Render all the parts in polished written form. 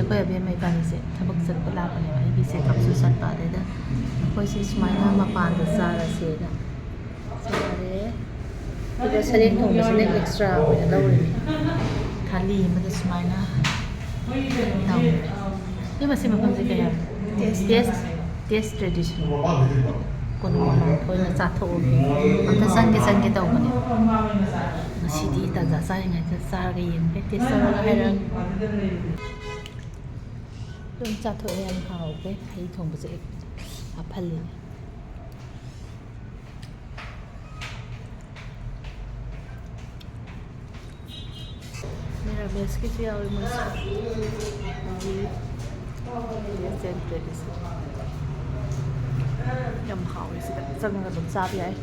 ꯑꯩꯈꯣꯏ ꯑꯕꯦꯝꯃ ꯏꯕꯥꯅꯤꯁꯦ ꯊꯕꯛ ꯆꯠꯄ ꯂꯥꯛꯄꯅꯦꯕ ꯑꯩꯒꯤ ꯆꯦꯛꯑꯞꯁꯨ ꯆꯠꯄ ꯑꯗꯩꯗ ꯑꯩꯈꯣꯏꯁꯦ ꯁꯨꯃꯥꯏꯅ ꯃꯄꯥꯟꯗ ꯆꯥꯔꯁꯦꯅ ꯆꯥꯔꯦ ꯑꯗꯨꯒ ꯁꯔꯦꯡ ꯊꯣꯡꯕꯁꯤꯅ ꯑꯦꯛꯁꯇ꯭ꯔꯥ ꯑꯣꯏꯅ ꯂꯧꯔꯤꯅꯦ ꯊꯥꯂꯤ ꯑꯃꯗ ꯁꯨꯃꯥꯏꯅ ꯇꯧꯔꯦ ꯃꯁꯤ ꯃꯐꯝꯁꯦ ꯀꯌꯥ ꯇꯦꯁ ꯇ꯭ꯔꯦꯗꯤꯁꯟ ꯀꯣꯅꯨꯡ ꯑꯣꯏꯅ ꯆꯥꯊꯣꯛꯑꯒꯦ ꯑꯝꯇ ꯆꯪꯒꯦ ꯇꯧꯕꯅꯦ ꯉꯁꯤꯗꯤ ꯇꯥꯟꯖꯥ ꯆꯥꯔꯤꯉꯩꯗ ꯆꯥꯔꯒ ꯌꯦꯡꯒꯦ ꯇꯦꯁ ꯇꯧꯔꯒ ꯍꯥꯏꯔꯛꯑꯒꯦ ꯑꯗꯨꯝ ꯆꯥꯊꯣꯛꯑꯦ ꯌꯥꯝ ꯍꯥꯎꯈ꯭ꯔꯦ ꯍꯩ ꯊꯣꯡꯕꯁꯦ ꯍꯥꯞꯍꯜꯂꯤꯅꯦ ꯃꯦꯔꯥꯃꯦꯁꯀꯤꯁꯨ ꯌꯥꯎꯋꯤ ꯃꯣꯏꯁꯨ ꯌꯥꯝ ꯍꯥꯎꯋꯦ ꯁꯤꯗ ꯆꯪꯉꯒ ꯑꯗꯨꯝ ꯆꯥꯕ ꯌꯥꯏ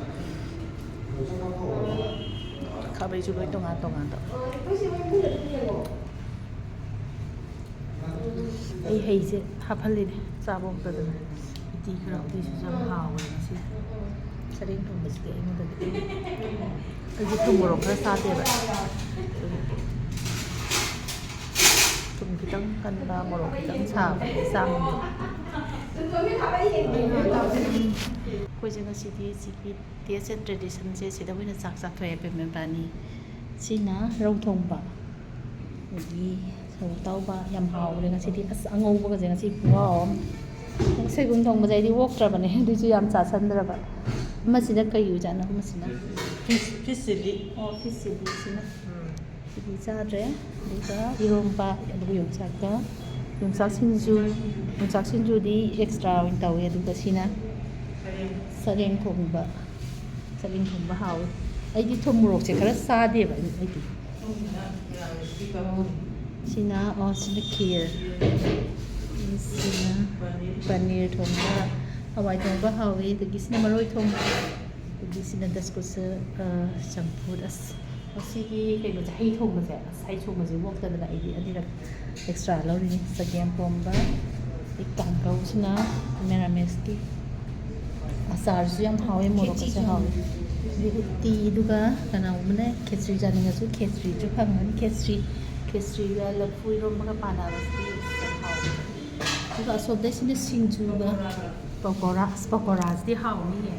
ꯈꯥꯕꯩꯁꯨ ꯂꯣꯏ ꯇꯣꯉꯥꯟ ꯇꯧꯕ ꯑꯩ ꯍꯩꯁꯦ ꯍꯥꯞꯍꯜꯂꯤꯅꯦ ꯆꯥꯕ ꯃꯛꯇꯗꯅ ꯎꯇꯤꯁꯤꯁꯨ ꯌꯥꯝ ꯍꯥꯎꯋꯦ ꯉꯁꯤ ꯁꯔꯦꯡ ꯊꯣꯡꯕꯁꯤꯗꯤ ꯑꯩꯉꯣꯟꯗꯗꯤ ꯑꯩꯁꯦ ꯊꯨꯝ ꯃꯣꯔꯣꯛ ꯈꯔ ꯆꯥꯗꯦꯕ ꯊꯨꯝ ꯈꯤꯇꯪ ꯀꯟꯕ ꯃꯣꯔꯣꯛ ꯈꯤꯇꯪ ꯁꯥꯕ ꯆꯥꯡꯗꯣ ꯑꯩꯈꯣꯏꯁꯦ ꯉꯁꯤꯗꯤ ꯁꯤꯒꯤ ꯇꯦꯁ ꯑꯦꯟ ꯇ꯭ꯔꯦꯗꯤꯁꯟꯁꯦ ꯁꯤꯗ ꯑꯣꯏꯅ ꯆꯥꯛ ꯆꯥꯊꯣꯛꯑꯦ ꯄꯦꯃꯦꯟꯕꯥꯅꯤ ꯁꯤꯅ ꯔꯧ ꯊꯣꯡꯕ ꯑꯗꯒꯤ ꯁꯧ ꯇꯧꯕ ꯌꯥꯝ ꯍꯥꯎꯈ꯭ꯔꯦ ꯉꯁꯤꯗꯤ ꯑꯁ ꯑꯉꯧꯕꯒꯁꯦ ꯉꯁꯤ ꯈꯨꯍꯥꯎ ꯑꯃ ꯁꯣꯏꯕꯨꯝ ꯊꯣꯡꯕꯁꯦ ꯑꯩꯗꯤ ꯑꯣꯛꯇ꯭ꯔꯕꯅꯦ ꯑꯗꯨꯏꯁꯨ ꯌꯥꯝ ꯆꯥꯁꯟꯗ꯭ꯔꯕ ꯑꯃꯁꯤꯅ ꯀꯩ ꯑꯣꯏꯖꯥꯠꯅꯣ ꯑꯃꯁꯤꯅ ꯐꯤꯁ ꯆꯤꯜꯂꯤ. ꯑꯣ ꯐꯤꯁ ꯆꯤꯜꯂꯤꯁꯤꯅ ꯁꯤꯗꯤ ꯆꯥꯗ꯭ꯔꯦ ꯑꯗꯨꯒ ꯏꯔꯣꯝꯕ ꯑꯗꯨꯒ ꯌꯣꯡꯆꯥꯛ ꯁꯤꯡꯖꯨꯗꯤ ꯑꯦꯛꯁꯇ꯭ꯔꯥ ꯑꯣꯏꯅ ꯇꯧꯋꯦ ꯑꯗꯨꯒ ꯁꯤꯅ ꯁꯔꯦꯡ ꯊꯣꯡꯕ ꯍꯥꯎꯋꯤ ꯑꯩꯗꯤ ꯊꯨꯝ ꯃꯣꯔꯣꯛꯁꯦ ꯈꯔ ꯆꯥꯗꯦꯕ ꯑꯩꯗꯤ ꯁꯤꯅ ꯈꯦꯔ ꯁꯤꯅ ꯄꯅꯤꯔ ꯊꯣꯡꯕ ꯍꯋꯥꯏ ꯊꯣꯡꯕ ꯍꯥꯎꯋꯤ ꯑꯗꯒꯤ ꯁꯤꯅ ꯃꯔꯣꯏ ꯊꯣꯡꯕ ꯑꯗꯒꯤ ꯁꯤꯅ ꯗꯁꯀꯨꯁ ꯆꯝꯐꯨꯠ ꯑꯁꯤꯒꯤ ꯀꯩꯅꯣꯁꯦ ꯍꯩ ꯊꯣꯡꯕꯁꯦ ꯍꯩ ꯊꯣꯡꯕꯁꯦ ꯑꯣꯛꯇꯗꯅ ꯑꯩꯗꯤ ꯑꯅꯤꯔꯛ ꯑꯦꯛꯁꯇ꯭ꯔꯥ ꯂꯧꯔꯤꯅꯤ ꯆꯒꯦꯝ ꯄꯣꯝꯕ ꯀꯥꯡꯒꯧꯁꯤꯅ ꯃꯦꯔꯥꯃꯦꯁꯀꯤ ꯑꯆꯥꯔꯁꯨ ꯌꯥꯝ ꯍꯥꯎꯋꯦ ꯃꯣꯔꯣꯛꯀꯁꯨ ꯍꯥꯎꯋꯦ ꯑꯗꯩ ꯎꯇꯤ ꯑꯗꯨꯒ ꯀꯅꯥꯒꯨꯝꯕꯅ ꯈꯦꯆ꯭ꯔꯤ ꯆꯥꯅꯤꯡꯉꯁꯨ ꯈꯦꯆ꯭ꯔꯤꯁꯨ ꯐꯪꯒꯅꯤ ꯈꯦꯆ꯭ꯔꯤꯒ ꯂꯐꯨ ꯏꯔꯣꯝꯕꯒ ꯄꯥꯟꯅꯕꯁꯤꯗꯤ ꯌꯥꯝ ꯍꯥꯎꯋꯦ ꯑꯗꯨꯒ ꯑꯁꯣꯝꯗꯩꯁꯤꯅ ꯁꯤꯡꯖꯨꯒ ꯄꯀꯣꯔꯥꯁꯤꯗꯤ ꯍꯥꯎꯅꯤꯌꯦ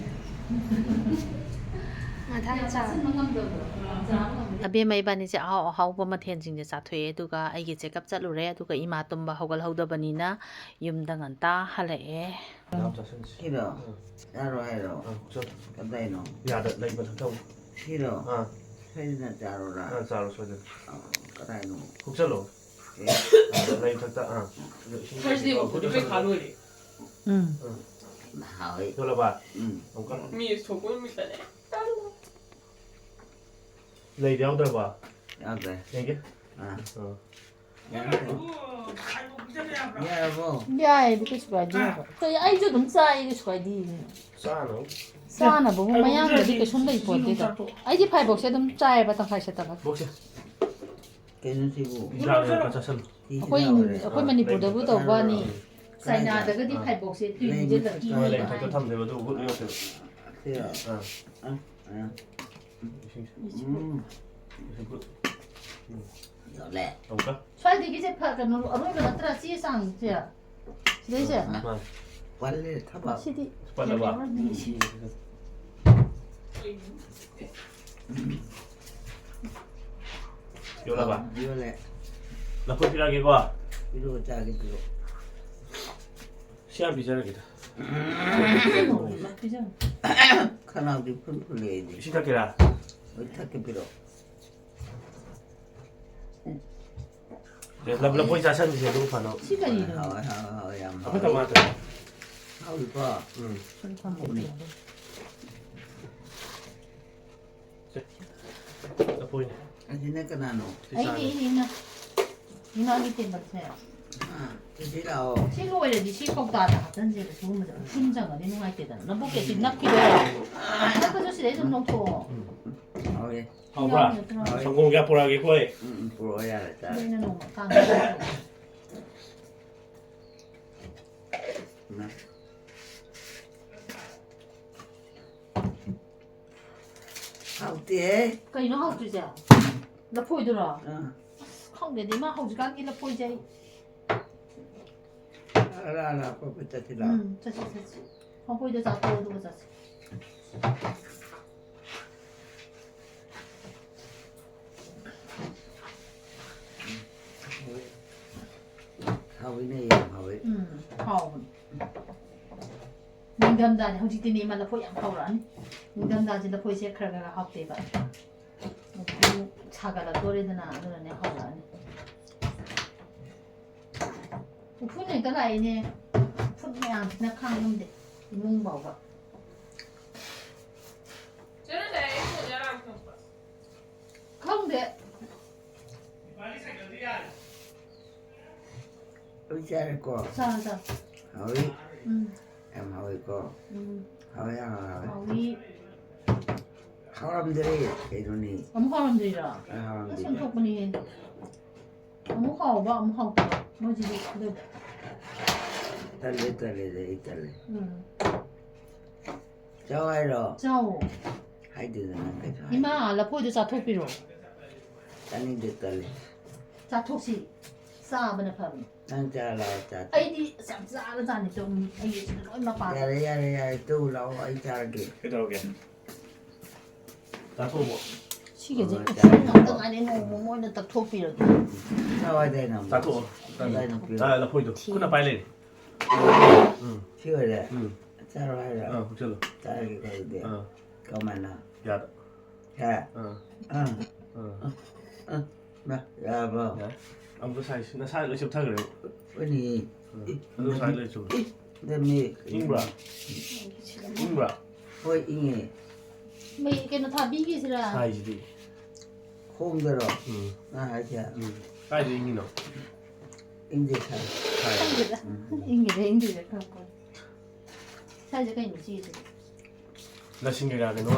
ꯑꯕꯦꯝꯃ ꯏꯕꯥꯅꯤꯁꯦ ꯑꯍꯥꯎꯕ ꯃꯊꯦꯜꯁꯤꯡꯁꯦ ꯆꯥꯊꯣꯛꯑꯦ ꯑꯗꯨꯒ ꯑꯩꯒꯤ ꯆꯦꯛꯑꯞ ꯆꯠꯂꯨꯔꯦ ꯑꯗꯨꯒ ꯏꯃꯥ ꯇꯨꯝꯕ ꯍꯧꯒꯠꯍꯧꯗꯕꯅꯤꯅ ꯌꯨꯝꯗ ꯉꯟꯇꯥ ꯍꯜꯂꯛꯑꯦ Siro, Aro, Kadaino, Yada laiba na tau. Siro, Ah, Fedina Jarora, tsaro soda. Kadaino, Kuksalo. Lai thakta ah. Thursday ko di kai khalo ni. Howie, Yola ba? Ongka. Mi thoko mi tane. Lai yaudar ba? out there. Yenge? Ah, Ah. yeah, ꯌꯥꯏꯗꯤ ꯀꯩꯁꯨ ꯀꯥꯏꯗꯦꯕ ꯑꯩꯁꯨ ꯑꯗꯨꯝ ꯆꯥꯏ ꯀꯩꯁꯨ ꯀꯥꯏꯗꯦ Sano. ꯆꯥꯅꯕꯕꯨ ꯃꯌꯥꯡꯗꯗꯤ ꯀꯩꯁꯨꯝ ꯂꯩ ꯄꯣꯠꯇꯦꯗ ꯑꯩꯗꯤ ꯐꯥꯏꯕꯣꯛꯁꯦ ꯑꯗum ꯆꯥꯏꯑꯕ ꯇꯪꯈꯥꯏ ꯁꯦꯠꯇꯕ Bokse. Kenisibu, Ijang ka chasal. ꯑꯩꯈꯣꯏ ꯃꯅꯤꯄꯨꯔꯗꯕꯨ ꯇꯧꯕꯅꯤ ꯆꯥꯏꯅꯥꯗꯒꯗꯤ ꯐꯥꯏꯕꯣꯛꯁꯦ ꯇꯨꯏꯁꯦ Lai thakta thamde ba du gut yote. Siro, Ah. Gut. Dole, Ongka. ꯁ꯭ꯋꯥꯏꯗꯒꯤꯁꯦ ꯀꯩꯅꯣ ꯑꯔꯣꯏꯕ ꯅꯠꯇ꯭ꯔꯥ ꯆꯦ ꯆꯥꯡꯁꯦ ꯁꯤꯗꯩꯁꯦ Ma. Wale, Taba, ꯁꯤꯗꯤ Pala ba? Yola ba? Yole, Lakoy pirage ko. Piru Jagi Piru, Siya bicara kita. Kanal di Punpuli, Sita kira. Taki Piru, Lab boy chasal di siya lupa no. 시 ꯀꯔꯤꯅꯣ how am, Apa tamata? how you go? Apoy. Asina Kanano, ꯑꯩꯗꯤ 이나기 때문에 Isirao, 시 ꯂꯣꯏꯔꯗꯤ 시 ꯀꯧꯇꯥꯗ ꯍꯥꯞꯆꯟꯁꯦꯕ ꯁꯤꯒꯨꯝꯕꯗ ꯏꯁꯤꯡ ꯆꯪꯉꯗꯤ ꯅꯨꯡꯉꯥꯏꯇꯦꯗꯅ ꯂꯧꯕꯨꯛꯀꯤ ꯅꯞꯈꯤꯗꯣ ꯅꯞꯄꯁꯨ ꯁꯤꯗꯩ ꯑꯗꯨꯝ ꯂꯧꯊꯣꯛꯑꯣ okay, Haubra. Sangkong kya pura gi koy. Puro Yara, ꯑꯩꯅ ꯅꯣꯡꯃ ꯀꯥꯡꯗ how dear, ꯀꯩꯅꯣ ꯍꯧꯗ꯭ꯔꯤꯁꯦ ꯂꯐꯣꯏꯗꯨꯔꯣ ꯈꯪꯗꯦꯗꯤ ꯃꯥ ꯍꯧꯖꯤꯛꯀꯥꯟꯒꯤ ꯂꯐꯣꯏꯁꯦ ꯑꯩ 알아 뽀뽀 티라. 자지. 펑포이도 자고 자지. 하위네 하위. 하우. 닝담다니 hojiti ni man la phoi yam hauran. 닝담다지 la phoi se khara ga hautte ba. 차가 다 또래드나 그러네 하우란. 우fun이 또 라이네. 푼냥 그냥 강는데 이문 봐봐. 쟤는 내 이거 얘랑 좀 봐. 강데 의자를 거. 자자. 하위. em 하위 거. 하위야 하위. 아위 사람들이 이러니. 아무 사람들이라. 사람들이. 손톱분이 아무 하오바 아무 하오바 뭐지 그 달래. 저와이로 자오 하이드는 거죠. 이마 라포이도 자토피로 아닌데 달래. 자토시 싸버네 팜 난 잘라 자. 아이디 쌈싸를 자니 좀 아이디 지금 얼마 봐 야래 또 라오 아이 잘게. 그러게. 나 소모. 시계지 어, 당 안에 뭐는 딱 토피로 나와야 되나? 나 소. 나 포이도. 끝나 빨리. 쉬어야 돼. 잘와라. 어, 붙여라. 잘게 가야 돼. 그만나. 야. 야. 야, 뭐. 야. 아무도 나 사이를 좀 타그래. 아니. 너 사이를 좀. 내 잉브라. 뭐 잉이 mấy cái nó thà bí cái gì là 사이지디. 홍들어. 나 하자. 사이지 잉이노. 인제 사. 사이. 인기래 갖고 사이즈가 있지 나 신경하게 너.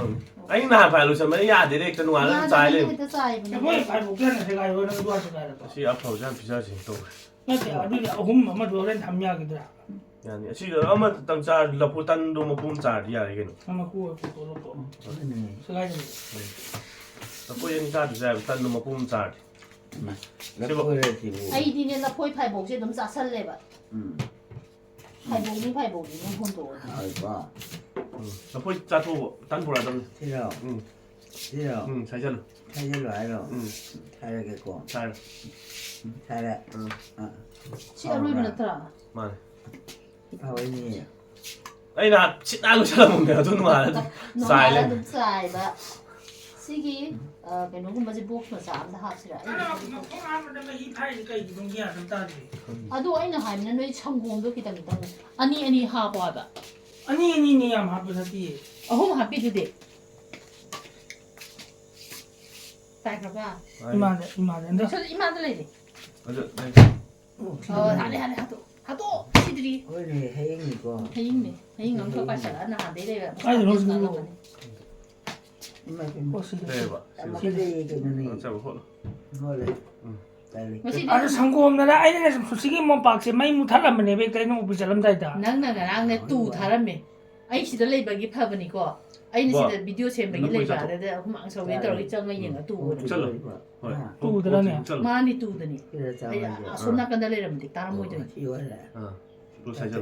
아니 나 봐로 좀 야, 디렉트 누가 하는 자일래. cái sai Cái phải một cái này thì cái nó đua cho cái đó. 시 앞으로 좀 비자지 또. Nó sẽ ở đây hôm mà đua lên thăm nhà cái đó. 아니, 지금 아마 당자 라포탄도 뭐 봄자리야 이게. Mà cua của tổ tổ. 아니. Sẽ cái gì? 라포엔 자리야, 단도 뭐 봄자리. 나 그래지 뭐. ai đi nên là phôi phải bổ sẽ đấm giá sân lên vậy phải bổ những hôn đồ 아이고. 라포 자토 단보라던. 싫어. 싫어. 잘잘. 잘로 알아. 잘하겠고. 잘. 잘해. chị ở bên là 만. 아버님. 아니 나 나로 사람은 내가 돈 많아. nó Xài là lên. đấm xài và cái nó cũng bao giờ buộc nó giảm ra hạt gì Nó không ăn mà nó hít hay cái gì trong nhà chúng ta thì. 아도 아이는 하면 너 성공도 기다려 아니 하고 하다 아니 아마 하듯이. 어홈 합비도 돼 tại các bạn 이만데. 저 이만들 해야 돼 맞아. 안해 하도 시들이 어머니 혜영이고. 해잉 엄청 빠셔라 나 안 되래 아니, 너 지금 이마 좀. 버스. 네 봐. 아마 그래 얘기는 자, 뭐. 뭐래. 달리. 아주 상고없나라 아이는 좀 솔직히 뭐 박세 많이 못하라면 내 배가 너무 비싸람다이다. nắng 내 tù thả ra mày ấy chỉ đó lấy bằng cái phao bên này co ấy nó chỉ là video xem bằng cái lấy vào đấy không mạng sau bên tao cái chân ngay nhìn ở tù mà đi tù đấy nè 그래서 ấy số nào cần đây là mình thích ta mua rồi 이월에. 또 살자.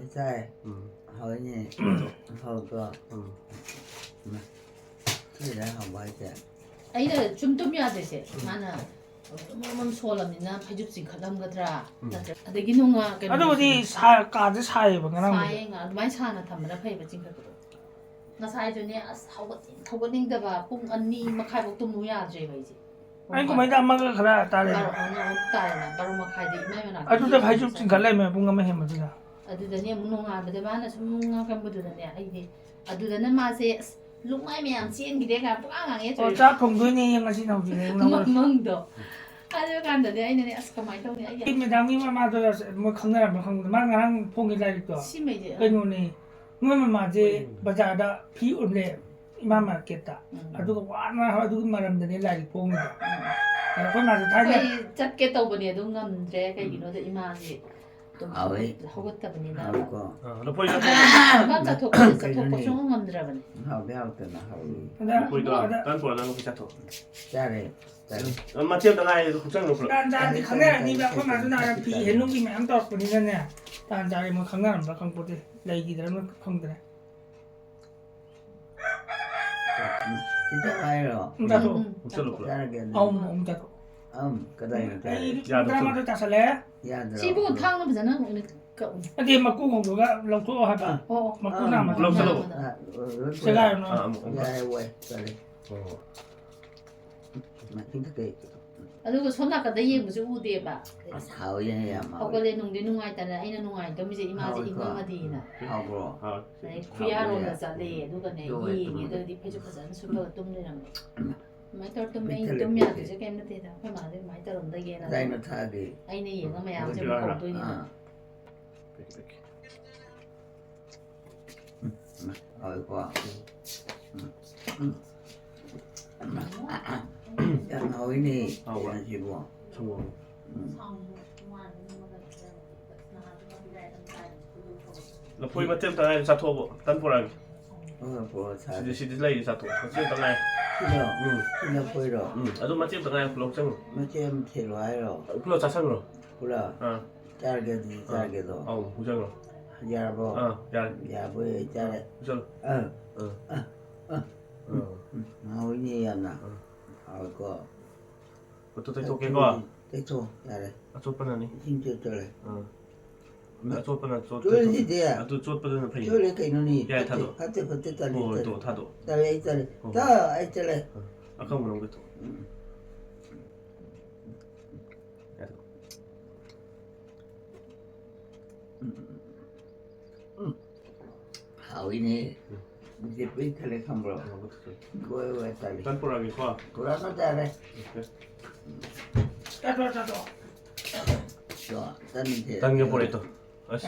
쌀. 허니. 허거. 그래 한번 하자. ấy là chúng tôi nhớ thế mà là mắm xôi làm nên phải giúp gì khẩn làm cái ra để cái nông cái 아주 어디 사 까지 사이 봐 그냥. sai ngà máy xa là thầm nó phải vật chính cái đó nó sai cho nên thâu cái đinh đó bà cũng ăn ni mà khai bốc tôm nuôi à rồi vậy chứ 아니 그 많이 담아가 그래 따래. 바로 막 가야 돼. 이마면 아주 더 phải giúp chính 갈래면 bunga 해 맞으나. 아두다니 문홍아한테 많아 숨가 간부들네. 아이디 아두다는 맛에 룩마이면 찐기대가 뿌앙앙해 줘. 자 동근이 영화시 나오지네. 멍멍도. 아주 간다네. 아이네 아스카마이 통네. 아이야. 이미당이 마마도 뭐 강나라 강도 망랑 봉이 달고. 심해지. 그노니 뭐만 맞지 바자다 피 올래 이마마겠다. 아두가 와나 아두 말함들이 라이 봉이다. 그건 아주 다게 거의 잡게 떠보니 도 ngầm cái gì nó thì ima gì 좀 아왜? 허겁다보니다. 하고 러포이 자토 깜짝 덮고 좀 흥함들어보네. 하고 배웠잖아 하고 근데 러포이도 딴 보라는 거 자토 잘해 잘해 엄마 tiêm tầng này cũng chẳng được การจานที่ครั้งแรกนี่แบบว่ามาสนาผีเห็นลุงกินแม่ตอบคนนี้นั่นเนี่ยการจานมันครั้งแรกมันครั้งปกติเลยกี่เดือนมันครั้งเดียว 진짜 와이로 자토 없어도 그래 잘하게 자토 그다음에 이 잘해 드라마도 다 살래 야들 시부 탕은 보잖아. 오늘 cậu. อันนี้มากู้ของหนูก็เราทั่วครับมากู้หน้ามา ใช่ได้เนาะ 야에 왜 잘해 나 생각해 그리고 손아까다 얘 무슨 우대에 봐. 사오야야 마 허걸레 농대 농아있다는 아이는 농아있다. 이제 이마지 인강마디나. 하고 구야로나 살래. 누가 내 이얘들 디페주고선 술가 똥내랑. 많이 떨던 메인 똥이야. 그저 게임도 되다. 그 말을 많이 떨었다 얘나. 다이너 타기 아이는 얘가 뭐야. 좀 먹고 있나. 아이고 야 나오니 지고 성공 러포이 mà tiêm tầng này 자토 bộ 딴 보라 뭐 사. 시디 lấy 자토 tiêm tầng này 싫어. 싫어 보이러. 아주 mà tiêm tầng này lồng chân 뭐좀 싫어요. 불러 자상으로 불러. 짧게도 짧게도. 무장으로 야보. 야 야보에 짧. 무장 나오니야나. 아이고. 또 대토 개가 대토 야래. chốt bên này 진짜 저래. chốt bên này chốt 저래 돼야. 또 chốt bên này phải 저래 그이노니. 야, 타도. 그때 딸이. 또 타도 딸이 딸이. 다 아이들래. 아까 뭐는 것도 하위네. 이제 삐탈에 감으로. 그거에 딸이. 딴 보라기 과 돌아서 잘해. 자토 좋아. 딴데. 딴 게 보래 또 아씨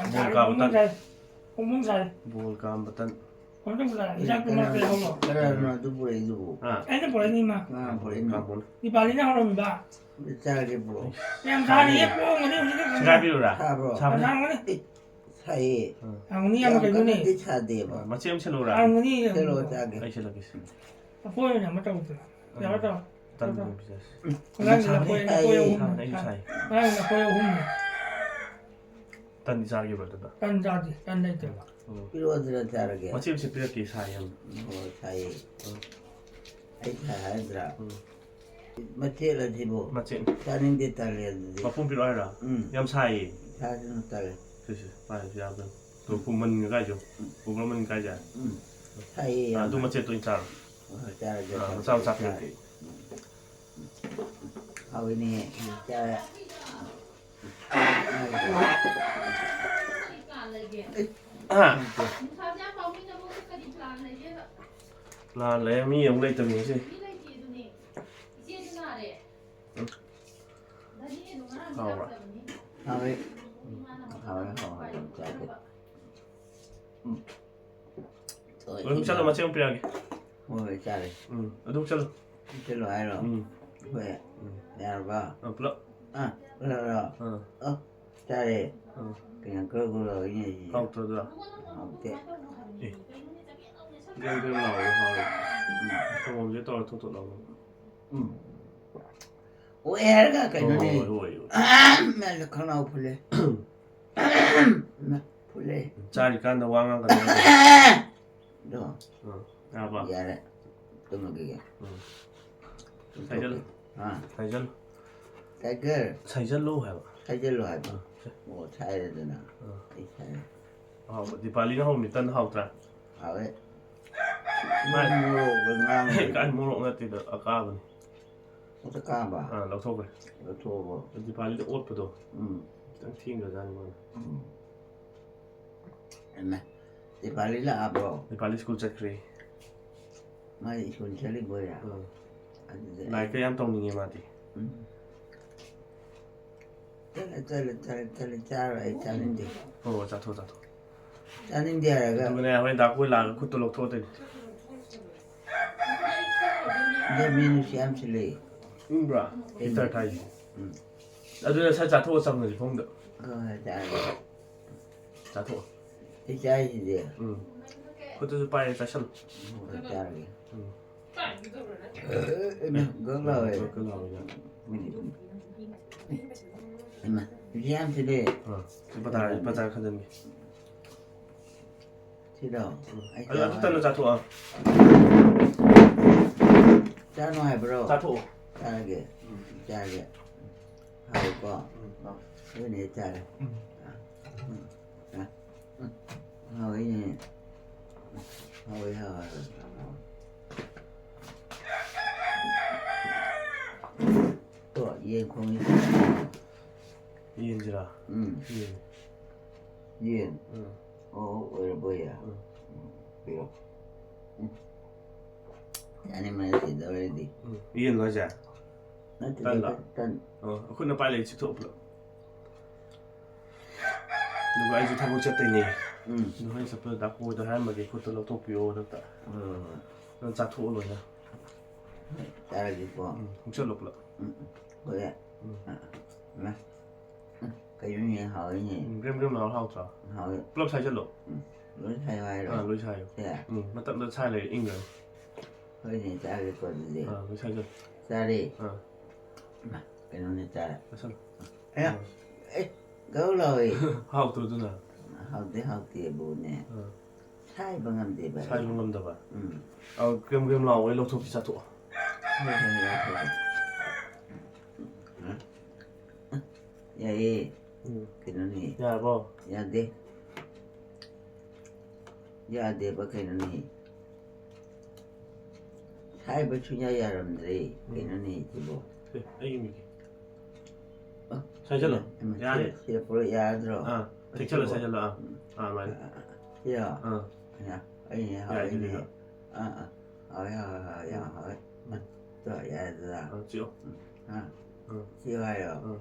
공문살 뭘까 한번 딴 공문살 이장 그만 빼 하고 그러나 누구래 누구. 애는 보내니마 버리나. 가본 이 발리나 하러미 봐 잘게 불어. 그냥 다리 예뻐 오늘 우리가 시가비로라 사브로. 장문이 사이. 장문이 하면 되니 차대 봐. 마침 첼로라 장문이 새로 짜게. 아이 첼로기스 보여냐 맞다 보자 야다 딴 비자스 그냥 보여 나이 사이 그냥 보여 홈 딴 이사기 벌다 딴자지 딴데 필요하더라 잘게. 마침 spek이 사이야 사이. 아이 잘하더라. 맞지라 지보. 마침 사는데 딸이야지. 마품 필요하라 얌 사이 사는 딸. 그치 맞아 야근 또 부문 가죠 부문 가자 사이. 또 마침 또 인사 잘게. 싸움 잡히는 하위니 잘. à là lấy mi ông lấy từ mình chứ 하위. 잘게. đúng chắc là mà xem tiền 뭐 잘해. đúng chắc là 절로 와요. 왜? 내가 봐. 불러 그래. 잘해. 그냥 그걸로 이제 không tôi được 어때? game game nào rồi không có giấy tờ thuộc thuộc đâu 오해가 그러네. ôi 멜로 하나 풀래. 풀래. cha thì can đầu quang cái này 너. à vâng 야래. 또 먹이게. thầy chân thầy chân 사이클. thầy chân lâu hả 사이클로 하자. 뭐 차야 되나? 이 차야. thì bà lý nó không bị tân học ra 아 왜? mai 뭐 그냥 cái mua lộn ra thì được ở ca rồi 어떡하 봐. lâu thôi rồi 또 thì bà lý ốt vào đồ 뭐. đang thiên rồi ra nhưng mà Emma. Di balila abro. thì bà lý school check rồi Mai ikun chali boya. này cái em tông thì nghe mà thì Tala 짜는데. za thôi 짜는데 cái 알아가. này hôm nay cuối là cút tôi lộc thôi thì 내 민우 씨 암실리. bra ít tay 아들 살짝 토 잡는 phong được. 그거 잘게. 자 토. 이 짜이지. 그것도 빨리 자션. 그거 잘게. Phải cái rồi đấy. 그거 왜? 그 나오냐. 엄마, 이한테래. 바다 가는 게. 싫어. 아니 일단은 자 토. 짜노 해보러. 자 토. 잘게. 잘게. 하고 거. 그네 잘게. 하고 이제 하고. 또 이행콩이. 이인지라. 응. 이행. 왜 뭐야? 그래요. 아니면 너희들이. 이인 거자. 딴. 그건 빨리 직접 불러. 누가 이제 타고 쳤더니. 누가 이제 또 나고 또 할 말이 그것도 또 비오 됐다. 넌 자토 올로냐. 잘하고. 홍철로 불러. 그래. 나. cái giống như hỏi gì rem nào hao cho hỏi blog sai chất lộ lối thay vai rồi lối sai dạ mà tận lối sai là in rồi hơi gì cha cái còn gì lối sai chất ra đi cái nó này cha sao ê gấu rồi hao tôi thế nào hao tiền bù nè sai bằng ngầm gì vậy sai bằng ngầm đâu à game nào ấy lâu thuộc thì sao thuộc vậy cái nó này nhà bao ya de ba cái nó này hai bữa chủ nhà ya làm gì cái nó này thì bộ anh mình sai chất lộ ya đấy thì là ya rồi thực chất là sai chất lộ mày ya ya anh hỏi gì hỏi rồi ya ra chịu chịu ai rồi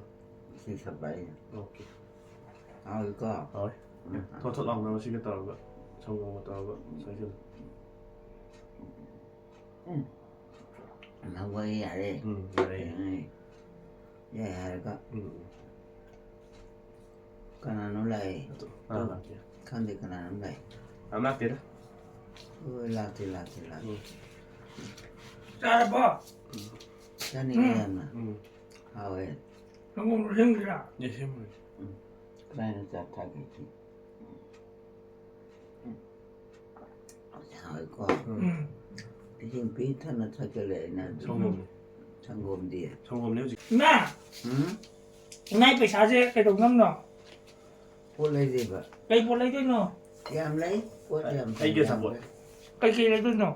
chịu sắp bảy ok hỏi có rồi thôi thật lòng nó chỉ cái tàu vậy xong rồi tàu vậy sai chất nó quay à đi vậy ya có cái nó lại không thì cái nó lại làm nát tiền ôi là thì 자, 봐. cho nên em mà hỏi 너무 힘들어. 예 힘을 cái nó chặt thay cái gì hỏi có cái chuyện phí thân nó thay cái lệ này sang gồm đi 성공 nếu gì 나, ngay phải xả dê cái đồng ngâm nọ, cô lấy gì vậy cái bộ lấy tôi nọ, em lấy cô em anh kia sắp rồi cái kia lấy tôi nọ,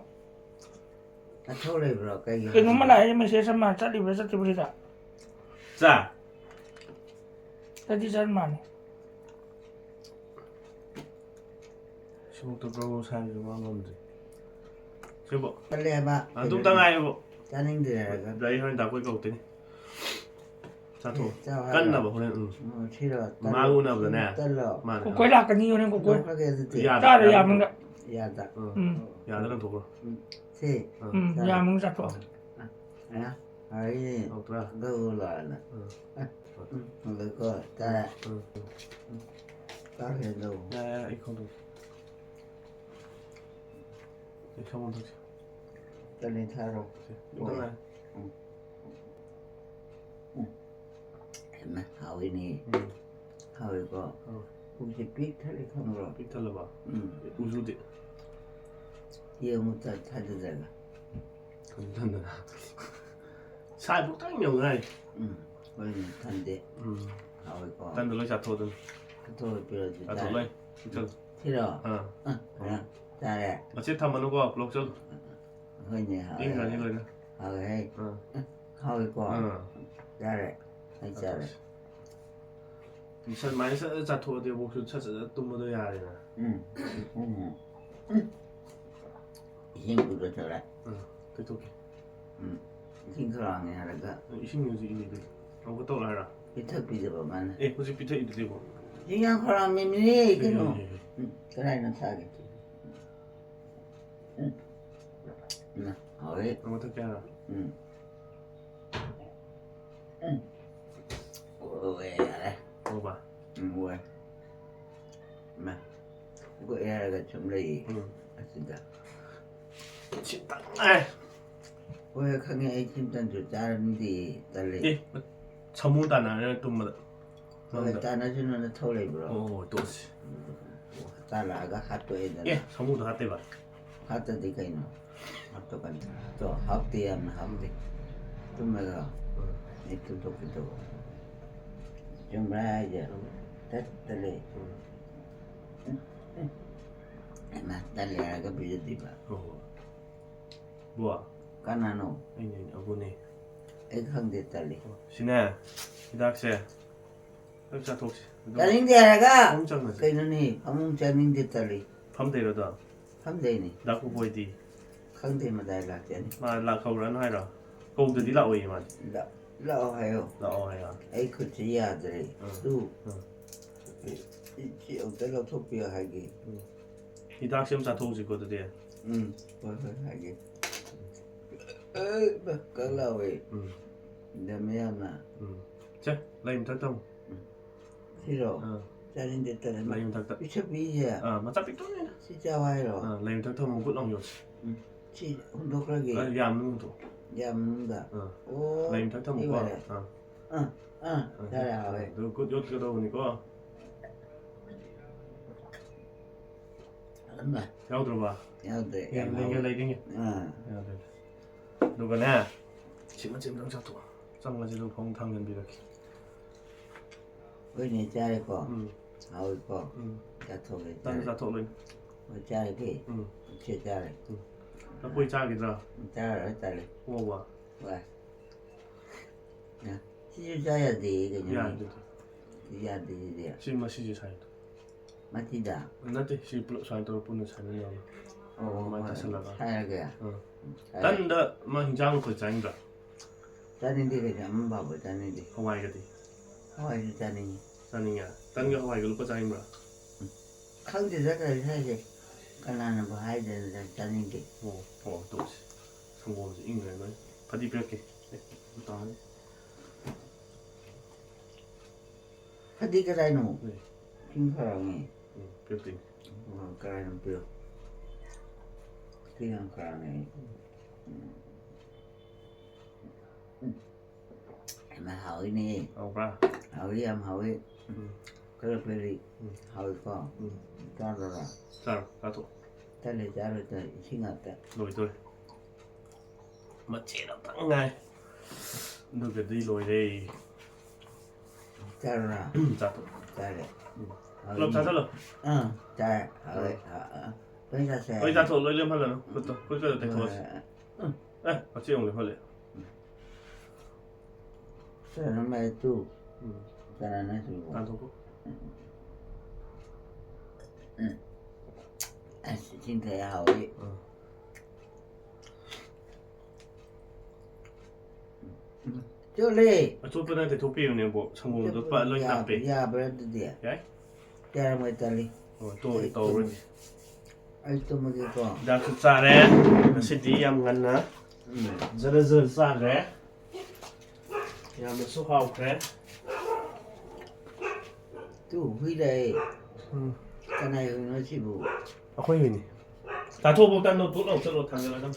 à thôi lấy rồi cái nó mà lại mình sẽ xem mà chắc đi về chắc đi về ra, 자 chắc đi xem mà này, 시국도 그러고 살이 좀 한 건데 여보 빨리 해봐 좀 당해 여보 cho nên thì là đấy hơi đạp quay cầu tính sao thôi Chào cân hai nào bảo hôm nay khi rồi Mà u nào rồi nè. tân rồi mà cô quay là cái nhiều nên cô quay, có cái gì thì Dạ. ta là nhà mình đó, ya ta 야 너는 도구 thì nhà mình rất tốt, à hỏi gì 어떠야 đâu là người có ta có cái đâu 야야 이 컴도 이 컴도 cho nên thay rồi 너는 mà hỏi nè hỏi có cũng chỉ biết thế này không rồi 빅탈러 봐 우주대 yêu một tờ thay được rồi 괜찮나 잘 못하는 영화이 bây giờ thành đệ hỏi có 딴 놀러 잡토든 tôi bây giờ 아 놀러 진짜 thế rồi 어 ta đây 어째 타면 누가 블록 좀 hơi nhẹ hỏi 이거는 hỏi hay 어 hỏi có 어 ra đây hay ra đây 천 많이 써자 토데 목표 찾아 또 뭐도 해야 되나 xin của tôi trở lại 그 토끼 xin cái lòng này là cái 26지 이미지 아무것도 또 알아 cái thực bây giờ bảo bạn 예 혹시 비트 이도 되고 xin ăn cái lòng mình đi cái nó cái này nó sao cái hỏi 아무 어떻게 알아 왜 알아? 먹어봐. 왜? 마. 이거 애가 좀 레이. 응. 아신다. 진짜. 에. 왜 강에 김단 줄 자는디 달리. 예. 전문단을 또 뭐. 왜 따나주는 토레 브로. 오, 또시. 따라가 핫도 애들. 예, 전문도 하대 봐. 핫도 디카이노. 핫도 간. 또 합디야 합디. 좀 내가 이틀 도끼도. 좀 라이제. 달리. 마 달리가 비즈디 봐. 어. 뭐야? 까나노. 아니, 아버네. 애강데 달리. 신혜. 이닥세. 흑자 독시. 짜린데 알아가. 엄청 나지. 그이노니 아무 짜린데 달리. 밤대로다. 함대니. 나고 보이디. 강대마다 일락자니. 마 라카우란 하이라. 거기도 라오이 마. 라오하요. 라오하야. 에이 그 지야들이 또 응. 이 어떨라 토피아 하기. 이닥시 엄청 독시 거든요. 뭐 하기. 깔라왜. 내면나 자, 라임 탁탁. 싫어. 어. 짜린데 따라 라임 탁탁. 미쳐 비야. 아, 맞아 삐뚤네. 진짜 와이로. 아, 라임 탁탁 먹고 넘겨. 치 혼독하게 아, 얌는도. 얌는다. 어. 오. 라임 탁탁 먹고. 이거래. 아. 잘해. 너 요트 가다 보니까 엄마. 야 들어봐. 야들. 야, 내가 레이딩이. 응. 야, 돼. 누가네? 지금 당자도. 짱가지도 봉탕면 비렇게. 왜니 짜리고. 응. 아우고. 응. 자토게. 난 자토 lên. 뭐 짜리기. 응. 치 짜리. 나 보이 짜기다. 짜리. 먹어봐. 왜? 야, 시주 짜야 돼, 야, 그냥. 이제 야, 돼. 지금 시지 차이도. 맞지다. 나한테 시 불러 차이도 보는 차이는 많이 다슬라가. 살게. 응. 딴다 뭐 hin장 그 짜인가. 짜는데 그냥 안 봐봐, 짜는데. 하와이 가디. 하와이 짜는. 짜니냐. 딴 거 하와이 그 짜인 거야. 강제 자가를 사지. 까나는 뭐 하야 되는데, 짜는 게. 또 성공하지 인간은 바디 벽게. 일단 어디 가라노? 네. 핑크랑이. 벽딩. 가라는 뼈. 그냥 가라네. Mà hỏi nè, 알바. hỏi em hỏi cái là phải hỏi con 응. cho rồi là 자, 나도 ta lấy trả lời tới sinh hoạt đấy. lồi tôi. Mà chết nó thẳng ngay. Nó cái đi lồi đây. Trả rồi là Dạ tôi. trả lời. Lộp trả rồi. Trả hỏi với ra xe. Ôi, dạ tôi lồi liêm hơn rồi. Khuất tôi để thôi. Ê, có chiếc ông để hơn rồi. Sao nó mày tu? Cho nên nó tu. Tàn thôi. Xin thầy hỏi. Chỗ lì. Chút bữa nay thì thú piêu này bộ xong rồi đốt bạ lên nằm bể. Ya berarti dia. Đấy. Cara mai tali. Tôi rồi. Ai tu magi ko. Đã chút xa đấy. Nó sẽ đi em ngắn á. Rất xa đấy. Em một số học đấy. Tu hui đây. Cái này nó chỉ bu. 아, 코인이니. 다 토보단 너 돈 없어 당연하다.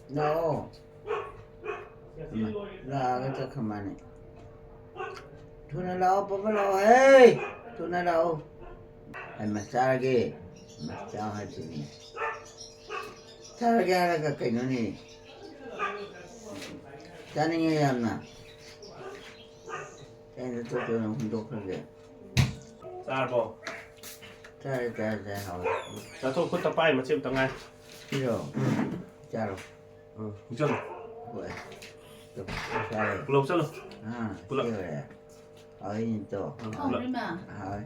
No. Là cái chắc không ăn này. Thu nào đâu, bố đâu, hey, thu nào đâu. Anh mà sao kì, mà sao hay gì nè. Sao ra là cái cây nó nè. Sao nên nghe em nè. Em tôi cho nó không tốt hơn kìa. 자, 뭐. Ra hỏi. 자, 토 콧다 빠이 mà chim tầng ngay. Đi rồi. Chào rồi. 우전. Vậy. Được, sao đây? 불러 없잖아. Chưa rồi. Hỏi nhìn tổ. Hỏi mà. Hỏi.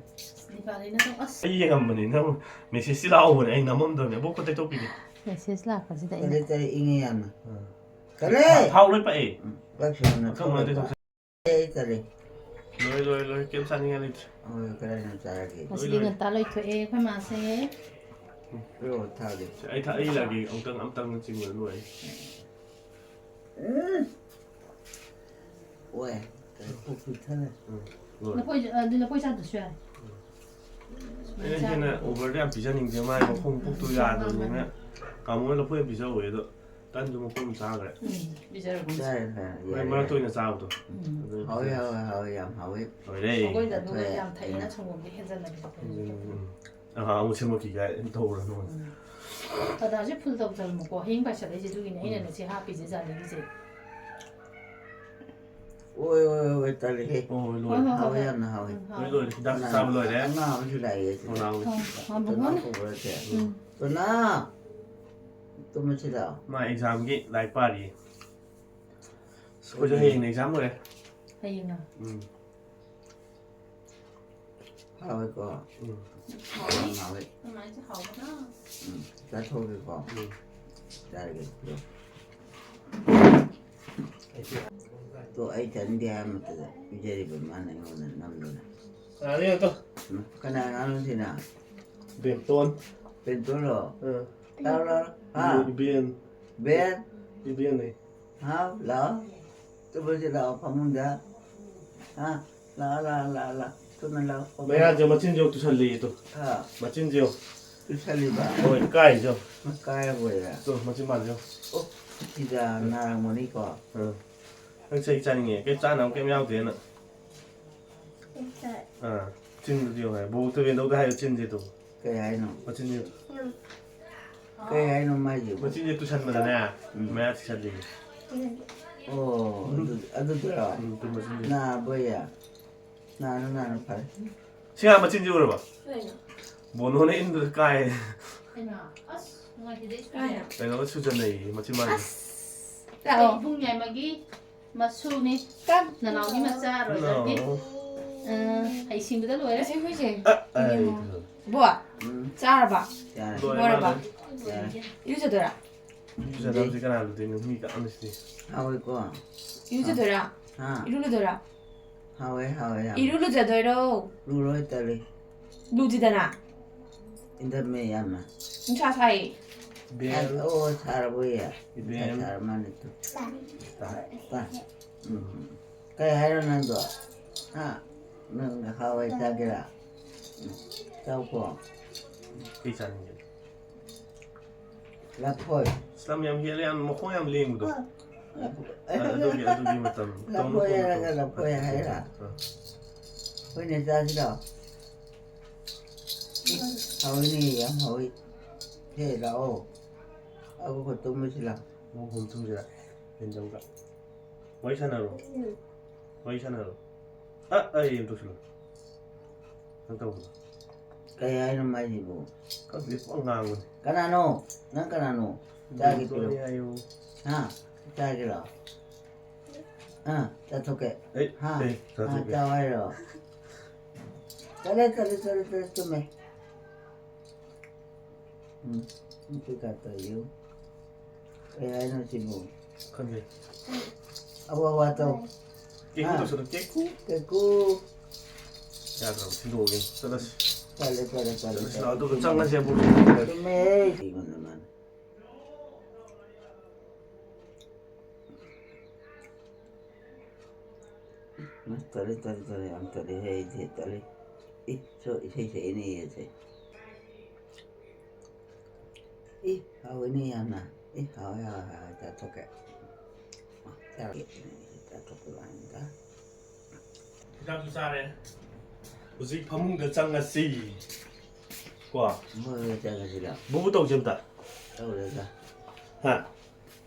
Đi vào đây nó không ớt. 이게 한번이 너무 메시지 나오고 애 남은데 뭐 그때 또 비리. Message là có gì đấy. Cái đấy tay ý nghe em. Cái đấy. 파울을 빠이. Bác sĩ nó không nói tới không đấy cái đấy. rồi kiếm sang nghe lịch. Ôi cái đây nó ra kì. Mà sẽ đi người ta lấy thuê khoai mà sẽ. Rồi thao đi. ấy thấy là cái ông tăng âm tăng chừng người nuôi. Ôi 꼭 좋잖아. rồi 那会那会啥子选？ nên hiện nay over đem bị nhân tiếng mai mà không phục tôi ra rồi nhưng mà cảm ơn là phải bị sao vậy đó tan cho một con sao vậy 比较容易。 Sai là mai mai tôi là sao rồi hỏi làm hỏi ở đây 我跟你讲，如果让他那从我们现在那个。 à một một kỳ cái thầu rồi luôn 다시 풀다 잘 먹고 행바 샤를 이제 두기는 이내는 제 하비 제자는 이제. ôi tali hết ôi Ôi, rồi hỏi em là hỏi rồi rồi đang sao rồi đấy nó nào chứ này hôm nào 한 tôi 번. nói cũng vậy kìa tôi nói tôi mới chỉ đạo mai exam cái lại Paris cô cho hình exam rồi đấy 하이나. hỏi có hỏi 많이 하구나. ta thôi cái con ra cái được tôi ấy chân đi mà tôi bây giờ đi bên mana ngon năm rồi à đây là tôi cái này nó thế nào biển tôn bên tôi rồi tao đó à đi biển bên đi biển này hả lỡ tôi bây giờ lỡ phòng muốn ra à là tôi nói lỡ bây giờ giờ mà trên chiều tôi xử lý tôi à mà trên chiều tôi sẽ đi vào rồi cay chưa nó cay rồi à rồi mà trên bàn chưa thì ra nào mà đi có anh xây chăn nhỉ cái chăn nào cái mèo tiền ạ à trên chiều này bố tôi bên đâu có hay trên gì tôi cái ấy nó mà trên chiều cái ấy nó mai gì mà trên chiều tôi chăn mà nè mẹ thì chăn gì ồ anh tôi rồi tôi mà trên chiều na bây giờ na nó phải 시간 한번 찐지 그래 봐. 모노네 인도 까에 하이나. 아스. 뭔가 기대. 내가 수전에 마침 말. 자, 풍냐 마기 마수니 깐 나나오니 마자 rồi hãy xin với tôi đấy. Xem cái gì? 에이. 뭐야? 짜라봐. dạ 뭐라 봐? dạ 유저들아. 유자 남지가 나도 되는 미가 안 돼. hỏi có 유저들아. à 이룰루들아. hỏi à 이룰루자들어. lu rồi ta đi 루지다나. 인터 me llama 차 사이. bien. ô thà bây giờ bien. thà mà này tu ta cái ấy nó nằm đó à nó hỏi ta cái là tao có 괜찮은 게. là thôi 슬람 얌 힐레안 뭐 호얌 링도. 아도기 맞다. là thôi là thôi hay là thôi này ra chứ đâu hỏi này em hỏi thế đâu ông có tôi mới làm 뭐 곰통지라. 된정가. 와이샤나로. 와이샤나로. 아, 아이 또 싫어. 잠깐만. cái ấy nó mai gì bộ có việc quăng ngang rồi. canano nó canano cha cái tôi kiểu ayo. ha cha cái đó à cha thôi kệ Ấy, ha đây, ra ha thôi. cha ai rồi tới tụi mày tôi cả tới yêu cái ấy nó chỉ bộ Con gì? à tao Cái À. cú tôi cái cú. cái cô 자, 그럼 진도 오긴. 쓰다시. 빨리 나도 그 짱난 제 보고. tụi mày 이거는 만 tới ăn tới hay thì tới ít rồi thấy này vậy ít hỏi này ăn à ít hỏi ta thôi kệ ta thôi cái bạn ta 그다음 주사래. 무슨 밤문가 짱나시. 과. mơ cha cái gì đó 무부도 좀다. đâu đấy ra 하.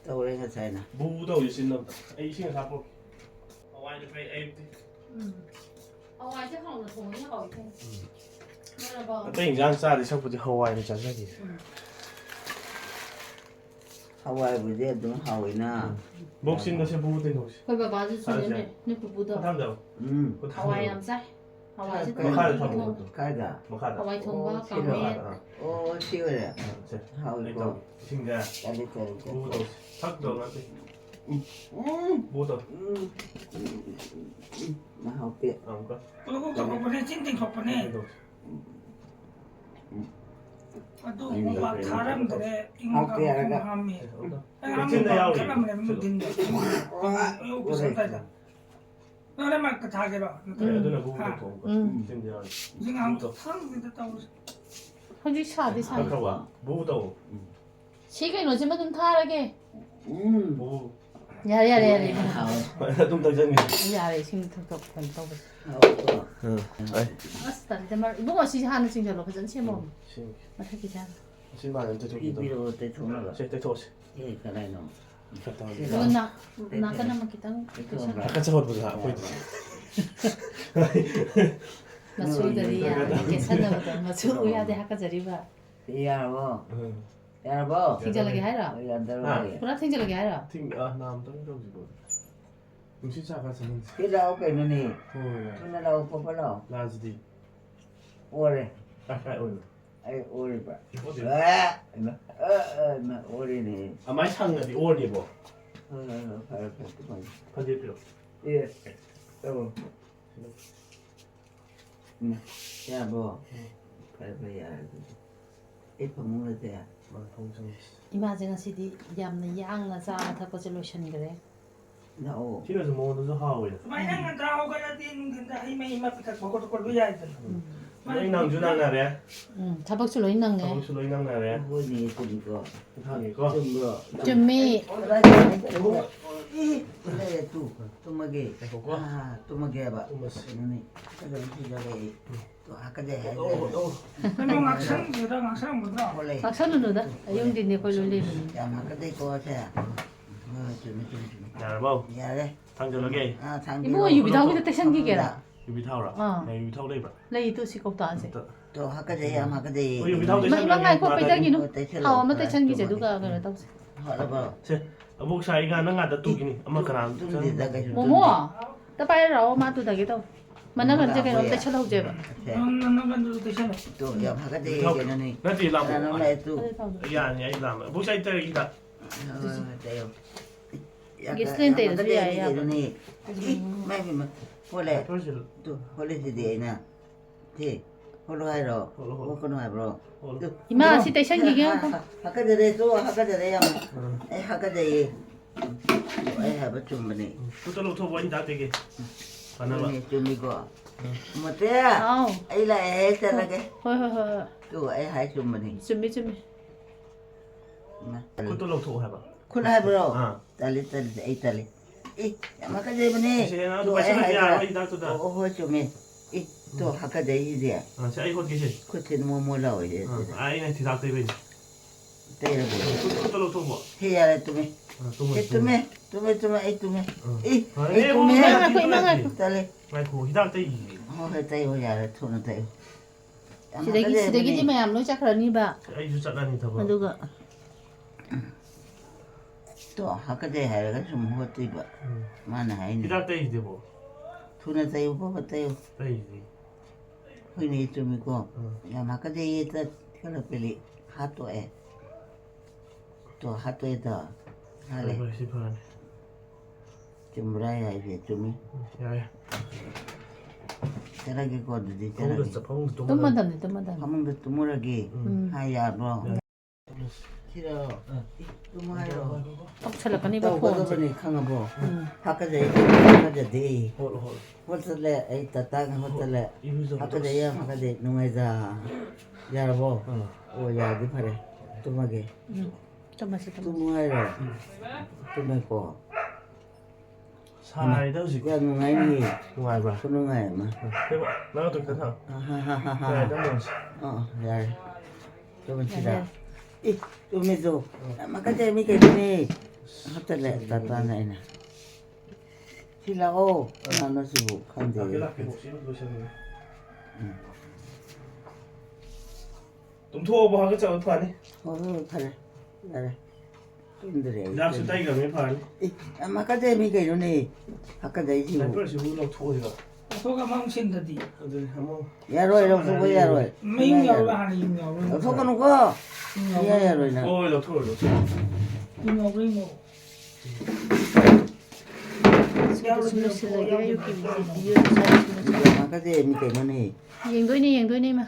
đâu đấy cái này nè 무부도 유신놈다. 에이 신경 사고. 와이드 페이 에이. ngoài chứ không là thùng nó hỏi thêm. Nó là bò. 근데 인장 싸리 셔부지 하와이는 장사기. Hawaii bây giờ đúng hỏi na 목신 것이 무부된 혹시. Thôi bà chứ xuống đến nó phụ bù đâu. 탐다. Hawaii làm sao? Hawaii chứ cái khai không. thông. cái cả 뭐 하다. Hawaii thông qua cả 싫어. mẹ. ô siêu rồi 자. hỏi có 일단 신가. cái đi 무부도. 학도 나한테. 무도. mà học tiện 아무가. 그리고 저번에 찐팅 저번에 또 뭔가 사람들의 인간과 공감이 사람이 사람을 묻는데 이거 산다자 너네 막 자기로. 그래 누나 보고 또 근데 지금 아무도 사람들 됐다고. hông xả đi xả 아까 와 뭐부터 chỉ cái nó chỉ mất 타라게 뭐 야래 야래 야래 좀 당장이 야래 지금 더 번떠 응 아이 아스타 근데 말 뭐가 시 하는 친구로 그전 치모 맞게 자 10만 원대 저기 또 비비로 때 통나가. 제때 토시 예, 그래 너. 갔다 와 이거 나 나가나만 기타는 아까 저거 보자 보이지 맞추들이야 이렇게 산다보다 맞추어야 돼 아까 저리 봐 야보. 응 야보. 팅절하게 해라 야들어. 그나 팅절하게 해라 팀아남 당장 지고 진짜 가서는 키라오 깨느니. 어 투나라오 뽑아라. 라지디 오래. 아까 오늘 아이 오래 봐. 어디 아, 나 오래네. 아 많이 창은 어디 오늘 뭐 바로 뺐구만. 반대 필요 예. 어 야보. 바로 야. 이 방문을 돼. 동생 이마징 시디 얌나 양나 자나 타고 솔루션 그래 나오. 집에서 먹는 거 하고 있어 마냥 나오고 가야지 근데 이마 피카 먹어도 걸 왜야 돼. 너희랑 주난 날에 응 자박줄로 있는 게 당신 너희랑 날에 뭐니 그거. 하니까 좀 뭐. 준비 그래 또 먹게. 먹고 아, 또 먹게 봐. 먹었어. 네. 그래 이제 또 아까 전에 그럼 막상 내가 막상 못 나. 원래 박사는 누다 용딘네 걸리는 야, 아까 전에 거세. 좀. 얇아 야래. 당절하게 아, 이거 유비 다우기 때 생기게라 유비 타오라 어. 네 유비 타오래 봐 레이 또 시겁도 안 세. 또 아까 전에 아까 전에. 유비 타오래 이만 가고 빼다기는 하와 맞대 챙기제 누가 그러다 하라 봐. 목사이가 능가다 뚜기니 엄마 그랑 뭐뭐 또 빨리 라오 마도 다기도 만나면 저게 없대 쳐다오제 봐 너는 간도 되잖아. 또 야, 아까 전에 얘기는 나도 라모 나는 또 야 아니야 이 라모 목사이 때 이다 돼요. 이게 슬렌더에서 수야야. 매미 홀레 벌써 또 홀레지 되나. 지 홀로하러 먹고노하러. 이마 시대 생기게 하고 아까 전에 또 아까 전에 에 아까 전에 에 하버 좀 뭐니. 또 또 보니 다 되게 하나가 좀 이거. 뭐대? 아우 ai là ai tên là cái 허허허 tôi ai hai chùm mình 준비 그것도 로또 해봐 con hai bro 아 tali ai tali 이 mà cái gì bên 시에나 này 또 tôi ai hai 마시면 야 rồi 이다 또다 ô chùm mình 이 또 아까 gì gì à 아 자, 이거 계시 có tiền mua lâu rồi 아이네 뒤다 때문에 đây là buổi 그것도 로또 뭐 thế là tụi mình 또 cái tụi mình ai tụi mình 이 에 tụi mình 이만하고 이만하고 tali 아이고 희다 때 hơi tay hồi giờ thôi nó tay 시대기 좀 얌로 작하니 봐 아이 주자라니 더 봐. 누가 또 아까 전에 hay cái sum hoa tì bạ mà này 희다 때 이제 뭐 thôi nó tay có bắt tay 때 이제 hơi này tụi mình có ya mà cái gì ta cái là pili hát tuổi đó hay 아이고 싶어하네 chùm ra hay gì chùm mình 야야 cái này cái con gì cái này 펑 또 뜸만 담네 뜸만 담네 không được tụi mua ra gì hai giờ rồi thì đâu tụi mua hai rồi 빡찰라까니 봐 đâu có 포옹 cái này không có hát cái gì đi 홀홀 hốt là ấy ta tăng hốt là 이거 hát cái gì hát cái gì nung ai ra giờ rồi ô giờ đi phải tụi mua cái 좀 마시 tụi mua hai rồi tụi mua có 사이다 지금 ya nung ai đi ngoài bà có nung ai mà 대박 나도 괜찮아 ha ha ha 네 너무 rồi cho mình chỉ đạo ý cho mình rồi mà cái gì mình cái này hấp dẫn lại ta này nè thì là ô nó sử dụng không gì 밖에 혹시 이거 보셨네 좀 투어보 하겠자 어떡 하니? phải đây 힘들어 납수 따기가 몇 판? mà cái gì mình cái này cái gì gì 나 벌써 우럭 투어지가 소가 망신다디. 어디 한번 ya rồi đâu không có ya rồi 맹nhau 하니 맹nhau. không có nó có ya rồi nè 럭 투어 맹nhau. 슬슬하게 여기 이유 잘 mà cái gì mình cái này 연도니 마